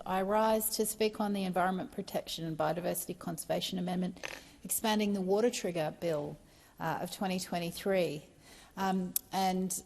I rise to speak on the Environment Protection and Biodiversity Conservation Amendment expanding the water trigger bill of 2023. And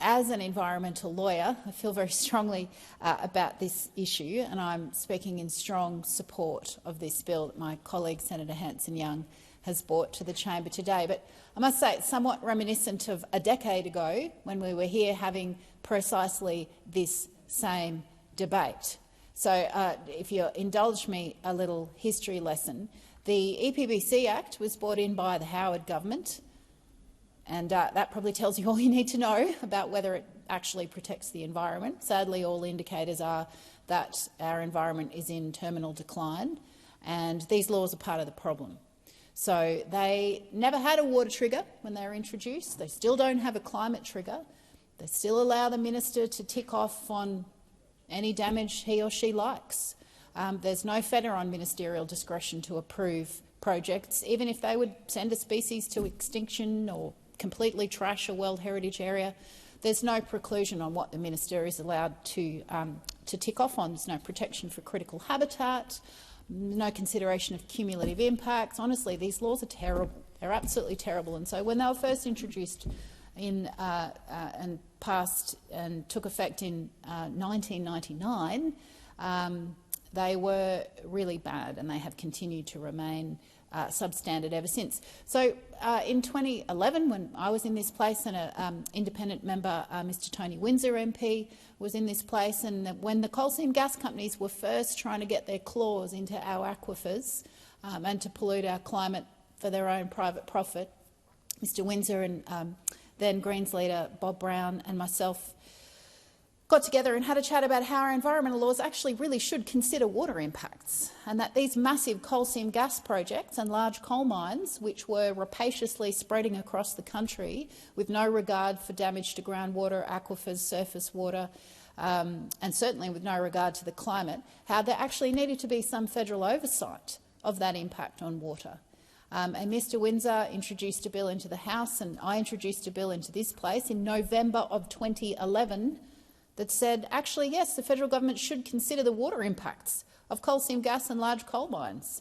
as an environmental lawyer, I feel very strongly about this issue, and I'm speaking in strong support of this bill that my colleague Senator Hanson-Young has brought to the chamber today. But I must say it's somewhat reminiscent of a decade ago when we were here having precisely this same debate. So if you'll indulge me a little history lesson, the EPBC Act was brought in by the Howard government, and that probably tells you all you need to know about whether it actually protects the environment. Sadly, all indicators are that our environment is in terminal decline, and these laws are part of the problem. So they never had a water trigger when they were introduced. They still don't have a climate trigger. They still allow the minister to tick off on any damage he or she likes. There's no fetter on ministerial discretion to approve projects, even if they would send a species to extinction or completely trash a World Heritage Area. There's no preclusion on what the minister is allowed to tick off on. There's no protection for critical habitat, no consideration of cumulative impacts. Honestly, these laws are terrible. They're absolutely terrible. And so when they were first introduced in, and passed and took effect in 1999, they were really bad, and they have continued to remain substandard ever since. So in 2011, when I was in this place and an independent member, Mr Tony Windsor MP, was in this place, and when the coal seam gas companies were first trying to get their claws into our aquifers and to pollute our climate for their own private profit, Mr Windsor and then Greens leader Bob Brown and myself got together and had a chat about how our environmental laws actually really should consider water impacts, and that these massive coal seam gas projects and large coal mines, which were rapaciously spreading across the country with no regard for damage to groundwater, aquifers, surface water, and certainly with no regard to the climate, how there actually needed to be some federal oversight of that impact on water. And Mr Windsor introduced a bill into the House, and I introduced a bill into this place in November of 2011 that said, actually, yes, the federal government should consider the water impacts of coal seam gas and large coal mines.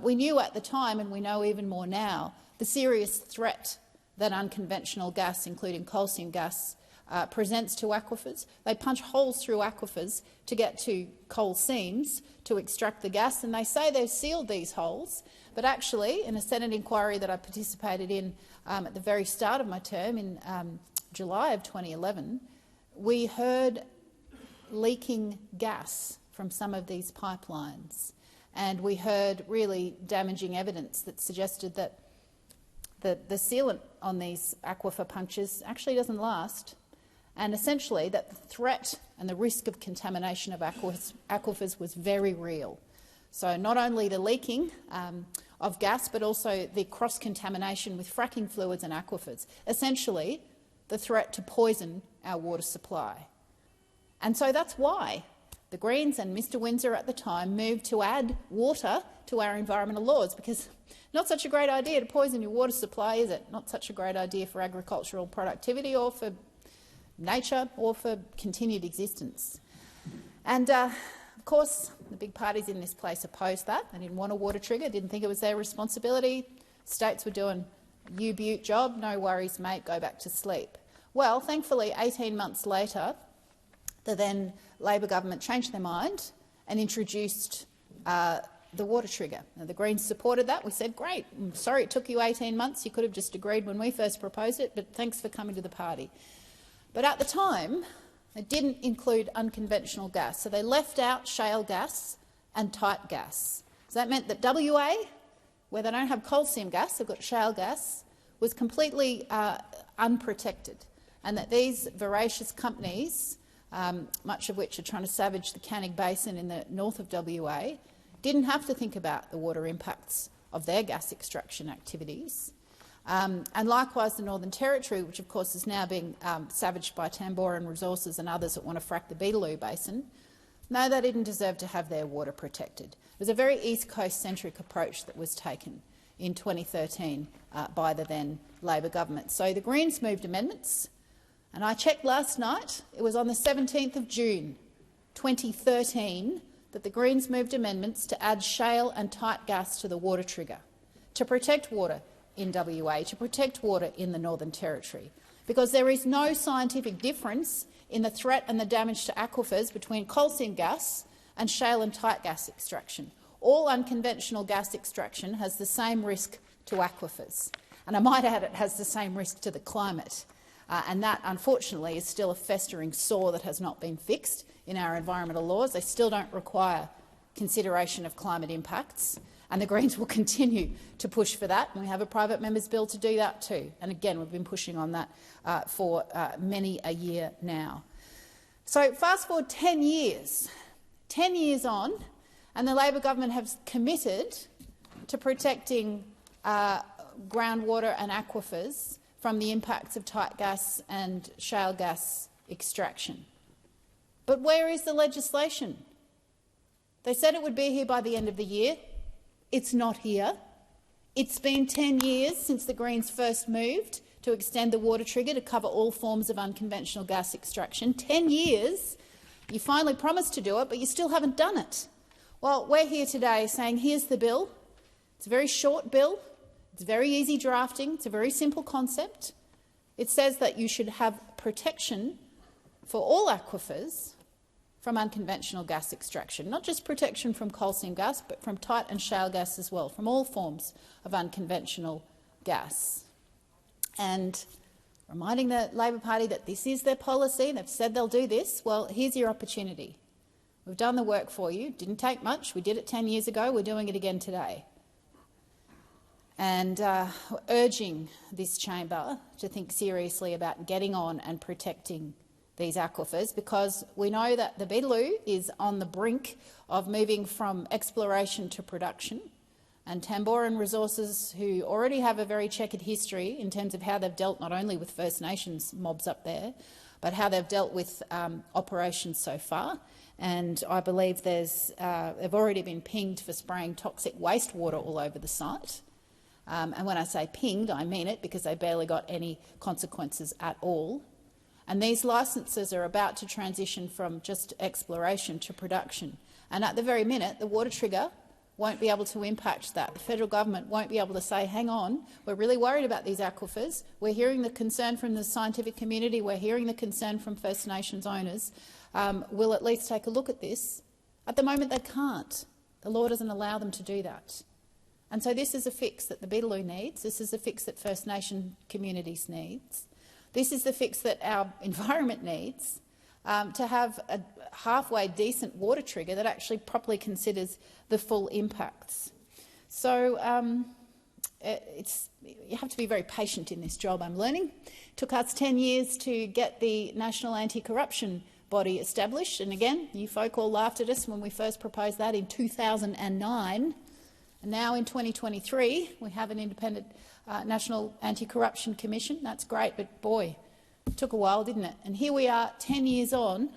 We knew at the time, and we know even more now, the serious threat that unconventional gas, including coal seam gas, presents to aquifers. They punch holes through aquifers to get to coal seams to extract the gas, and they say they've sealed these holes. But actually, in a Senate inquiry that I participated in at the very start of my term in July of 2011, we heard leaking gas from some of these pipelines, and we heard really damaging evidence that suggested that the sealant on these aquifer punctures actually doesn't last, and essentially that the threat and the risk of contamination of aquifers was very real. So not only the leaking of gas, but also the cross-contamination with fracking fluids and aquifers, essentially the threat to poison our water supply. And so that's why the Greens and Mr Windsor at the time moved to add water to our environmental laws, because not such a great idea to poison your water supply, is it? Not such a great idea for agricultural productivity or for nature or for continued existence. And of course, the big parties in this place opposed that. They didn't want a water trigger, didn't think it was their responsibility. States were doing U-Butte job, no worries, mate, go back to sleep. Well, thankfully, 18 months later, the then Labor government changed their mind and introduced the water trigger. Now, the Greens supported that. We said, great, I'm sorry it took you 18 months. You could have just agreed when we first proposed it, but thanks for coming to the party. But at the time, they didn't include unconventional gas, so they left out shale gas and tight gas. So that meant that WA, where they don't have coal seam gas, they've got shale gas, was completely unprotected, and that these voracious companies, much of which are trying to savage the Canning Basin in the north of WA, didn't have to think about the water impacts of their gas extraction activities. And likewise the Northern Territory, which of course is now being savaged by Tamboran Resources and others that want to frack the Beetaloo Basin. No, they didn't deserve to have their water protected. It was a very East Coast-centric approach that was taken in 2013 by the then Labor government. So the Greens moved amendments, and I checked last night, it was on the 17th of June 2013 that the Greens moved amendments to add shale and tight gas to the water trigger, to protect water in WA, to protect water in the Northern Territory, because there is no scientific difference in the threat and the damage to aquifers between coal seam gas and shale and tight gas extraction. All unconventional gas extraction has the same risk to aquifers. And I might add it has the same risk to the climate. And that, unfortunately, is still a festering sore that has not been fixed in our environmental laws. They still don't require consideration of climate impacts, and the Greens will continue to push for that. And we have a private member's bill to do that too. And again, we've been pushing on that for many a year now. So fast forward 10 years on, and the Labor government has committed to protecting groundwater and aquifers from the impacts of tight gas and shale gas extraction. But where is the legislation? They said it would be here by the end of the year. It's not here. It's been 10 years since the Greens first moved to extend the water trigger to cover all forms of unconventional gas extraction. 10 years. You finally promised to do it, but you still haven't done it. Well, we're here today saying here's the bill. It's a very short bill. It's very easy drafting. It's a very simple concept. It says that you should have protection for all aquifers from unconventional gas extraction, not just protection from coal seam gas, but from tight and shale gas as well, from all forms of unconventional gas. And reminding the Labor Party that this is their policy, they've said they'll do this, well, here's your opportunity. We've done the work for you. Didn't take much. We did it 10 years ago. We're doing it again today. And urging this chamber to think seriously about getting on and protecting these aquifers, because we know that the Beetaloo is on the brink of moving from exploration to production, and Tamboran Resources, who already have a very checkered history in terms of how they've dealt not only with First Nations mobs up there, but how they've dealt with operations so far. And I believe they've already been pinged for spraying toxic wastewater all over the site. And when I say pinged, I mean it, because they barely got any consequences at all. And these licences are about to transition from just exploration to production. And at the very minute, the water trigger won't be able to impact that. The federal government won't be able to say, hang on, we're really worried about these aquifers. We're hearing the concern from the scientific community. We're hearing the concern from First Nations owners. We'll at least take a look at this. At the moment, they can't. The law doesn't allow them to do that. And so this is a fix that the Beetaloo needs. This is a fix that First Nation communities needs. This is the fix that our environment needs, to have a halfway decent water trigger that actually properly considers the full impacts. So you have to be very patient in this job, I'm learning. It took us 10 years to get the National Anti-Corruption Body established. And again, you folk all laughed at us when we first proposed that in 2009. And now in 2023, we have an independent National Anti-Corruption Commission. That's great, but boy, it took a while, didn't it? And here we are 10 years on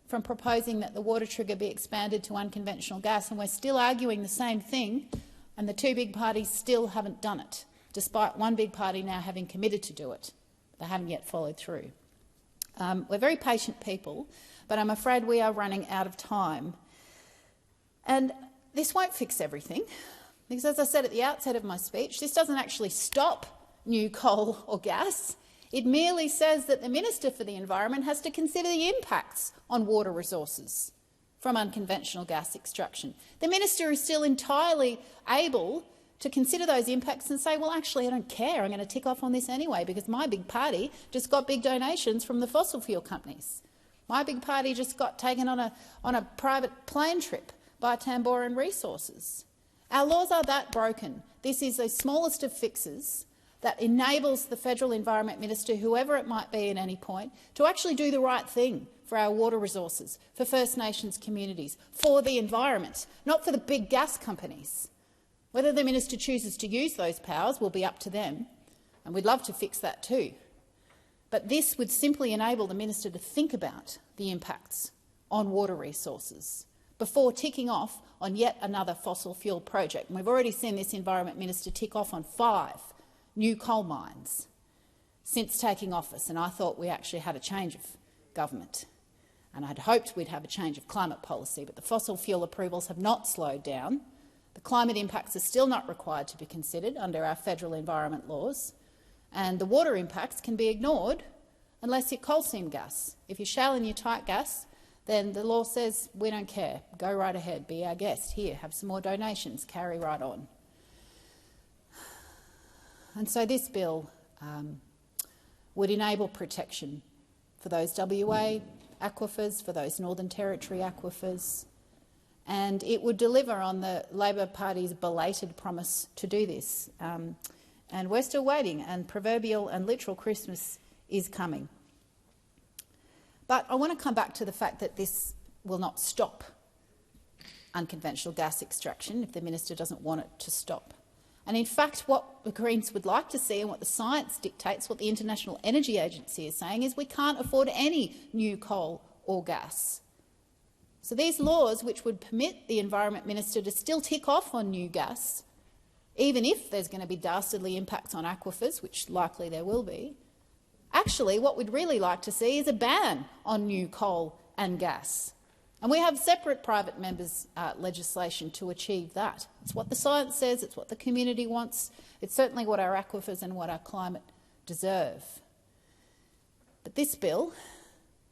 from proposing that the water trigger be expanded to unconventional gas, and we're still arguing the same thing, and the two big parties still haven't done it, despite one big party now having committed to do it. They haven't yet followed through. We're very patient people, but I'm afraid we are running out of time. And this won't fix everything. Because, as I said at the outset of my speech, this doesn't actually stop new coal or gas. It merely says that the Minister for the Environment has to consider the impacts on water resources from unconventional gas extraction. The Minister is still entirely able to consider those impacts and say, well, actually, I don't care. I'm going to tick off on this anyway because my big party just got big donations from the fossil fuel companies. My big party just got taken on a private plane trip by Tamboran Resources. Our laws are that broken. This is the smallest of fixes that enables the Federal Environment Minister, whoever it might be at any point, to actually do the right thing for our water resources, for First Nations communities, for the environment, not for the big gas companies. Whether the minister chooses to use those powers will be up to them, and we'd love to fix that too. But this would simply enable the minister to think about the impacts on water resources before ticking off on yet another fossil fuel project. And we've already seen this Environment Minister tick off on 5 new coal mines since taking office, and I thought we actually had a change of government. and I'd hoped we'd have a change of climate policy, but the fossil fuel approvals have not slowed down. The climate impacts are still not required to be considered under our federal environment laws, and the water impacts can be ignored unless you're coal seam gas. If you're shale and you're tight gas, then the law says we don't care. Go right ahead, be our guest. Here, have some more donations, carry right on. And so this bill would enable protection for those WA aquifers, for those Northern Territory aquifers, and it would deliver on the Labor Party's belated promise to do this. And we're still waiting, and proverbial and literal Christmas is coming. But I want to come back to the fact that this will not stop unconventional gas extraction if the minister doesn't want it to stop. And in fact, what the Greens would like to see and what the science dictates, what the International Energy Agency is saying, is we can't afford any new coal or gas. So these laws, which would permit the Environment Minister to still tick off on new gas, even if there's going to be dastardly impacts on aquifers, which likely there will be, actually what we'd really like to see is a ban on new coal and gas. And we have separate private members' legislation to achieve that. It's what the science says, it's what the community wants, it's certainly what our aquifers and what our climate deserve. But this bill,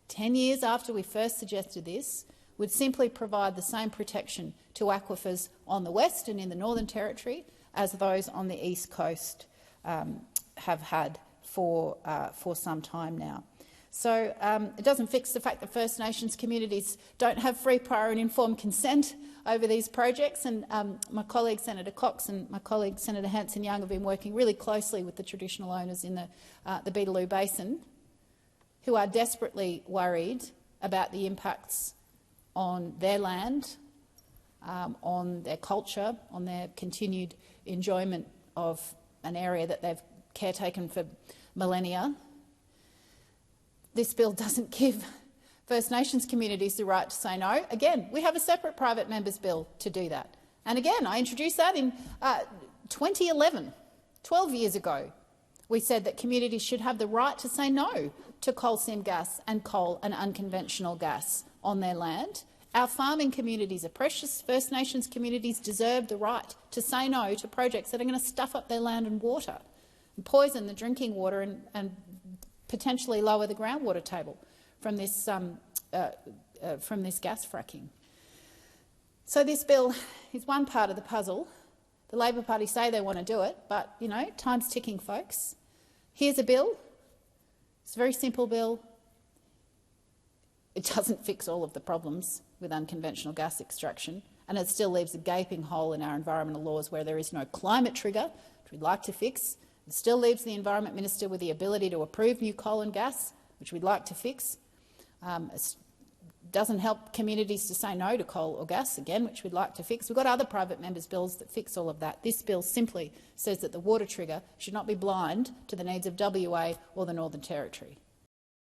10 years after we first suggested this, would simply provide the same protection to aquifers on the west and in the Northern Territory as those on the east coast have had for some time now. So it doesn't fix the fact that First Nations communities don't have free, prior and informed consent over these projects, and my colleague Senator Cox and my colleague Senator Hanson-Young have been working really closely with the traditional owners in the Beetaloo basin, who are desperately worried about the impacts on their land, on their culture, on their continued enjoyment of an area that they've caretaken for millennia. This bill doesn't give First Nations communities the right to say no. Again, we have a separate private members bill to do that. And again, I introduced that in 2011, 12 years ago. We said that communities should have the right to say no to coal seam gas and coal and unconventional gas on their land. Our farming communities are precious. First Nations communities deserve the right to say no to projects that are going to stuff up their land and water, and poison the drinking water and potentially lower the groundwater table from this gas fracking. So this bill is one part of the puzzle. The Labor Party say they want to do it, but, you know, time's ticking, folks. Here's a bill. It's a very simple bill. It doesn't fix all of the problems with unconventional gas extraction, and it still leaves a gaping hole in our environmental laws where there is no climate trigger, which we'd like to fix. It still leaves the Environment Minister with the ability to approve new coal and gas, which we'd like to fix. It doesn't help communities to say no to coal or gas, again, which we'd like to fix. We've got other private members' bills that fix all of that. This bill simply says that the water trigger should not be blind to the needs of WA or the Northern Territory.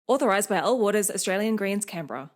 Authorised by L Waters, Australian Greens, Canberra.